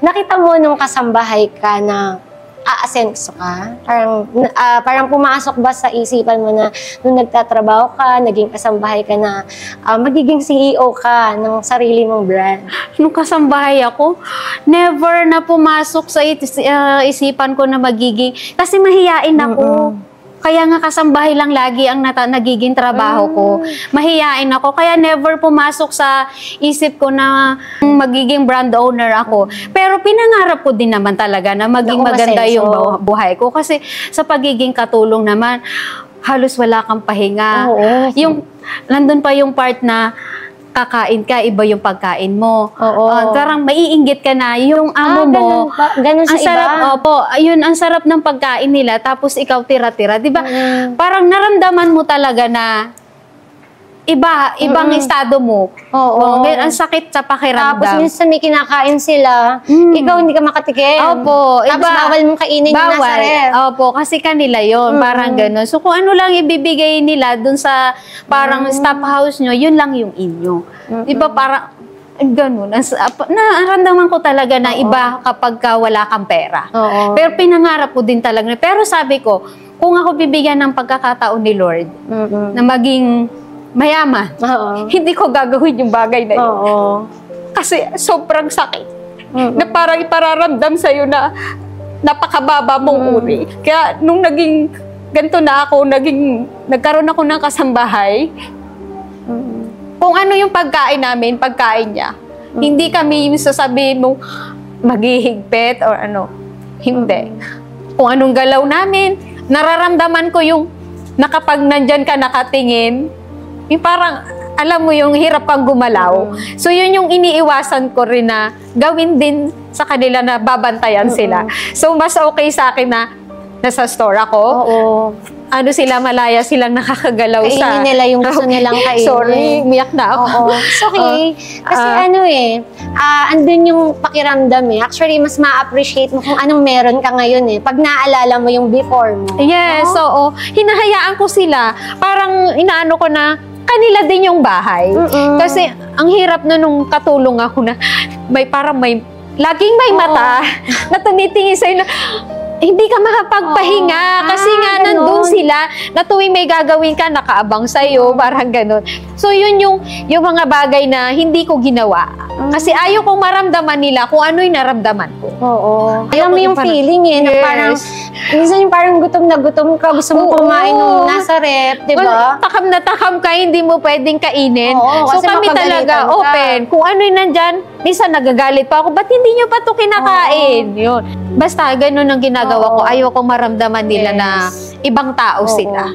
nakita mo nung kasambahay ka na aasenso ka? Parang pumasok ba sa isipan mo na nung nagtatrabaho ka, naging kasambahay ka na magiging CEO ka ng sarili mong brand? Nung kasambahay ako, never na pumasok sa isipan ko na magiging, kasi mahiyain ako. Kaya nga kasambahay lang lagi ang nagiging trabaho ko. Mahiyain ako. Kaya never pumasok sa isip ko na magiging brand owner ako. Pero pinangarap ko din naman talaga na maging maganda yung buhay ko. Kasi sa pagiging katulong naman, halos wala kang pahinga. Yung, nandun pa yung part na kakain ka, iba yung pagkain mo. Parang maiinggit ka na, yung amo mo. Ganun sa sarap, iba? Yun, ang sarap ng pagkain nila, tapos ikaw tira-tira. Diba? Parang naramdaman mo talaga na ibang estado mo. Ang sakit sa pakiramdam. Tapos minsan may kinakain sila, ikaw hindi ka makatikim. Tapos bawal mong kainin yung nasa ref. Kasi kanila yon, parang gano'n. So kung ano lang ibibigay nila dun sa parang staff house nyo, yun lang yung inyo. Diba parang ganun. Naramdaman ko talaga na iba kapag wala kang pera. Pero pinangarap ko din talaga. Pero sabi ko, kung ako bibigyan ng pagkakataon ni Lord na maging mayaman, hindi ko gagawin yung bagay na yun. Kasi sobrang sakit. Na parang ipararamdam sa'yo na napakababa mong uri. Kaya nung naging ganito na ako, nagkaroon ako ng kasambahay, kung ano yung pagkain namin, pagkain niya. Hindi kami yung sasabihin mo maghihigpit or ano. Hindi. Kung anong galaw namin, nararamdaman ko yung na kapag nandyan ka nakatingin, yung parang, alam mo yung hirap kang gumalaw. So yun yung iniiwasan ko rin na gawin din sa kanila na babantayan sila. So mas okay sa akin na nasa store ako. Ano sila, malaya silang nakakagalaw kainin nila yung gusto nilang kainin. Sorry, umiyak na ako. It's okay. Kasi andun yung pakiramdam eh. Actually, mas ma-appreciate mo kung anong meron ka ngayon eh. Pag naaalala mo yung before mo. Yes, oo. Hinahayaan ko sila. Parang inaano ko na, kanila din yung bahay. Kasi ang hirap na nung katulong ako na laging may mata na tumitingin sa'yo na hindi ka makapagpahinga kasi nga nandun sila na tuwing may gagawin ka, nakaabang sa'yo, parang ganun. So yun yung mga bagay na hindi ko ginawa. Kasi ayaw kong maramdaman nila kung ano yung naramdaman ko. Alam mo yung feeling eh, na parang, minsan yung parang gutom na gutom ka, gusto mo kumain nung nasa rep, di ba? Takam na takam ka, hindi mo pwedeng kainin. So kami talaga open. Kung ano yung nandyan, minsan nagagalit pa ako, ba't hindi nyo pa ito kinakain? Yun. Basta ganun ang ginagawa ko. Ayaw kong maramdaman nila na ibang tao sila.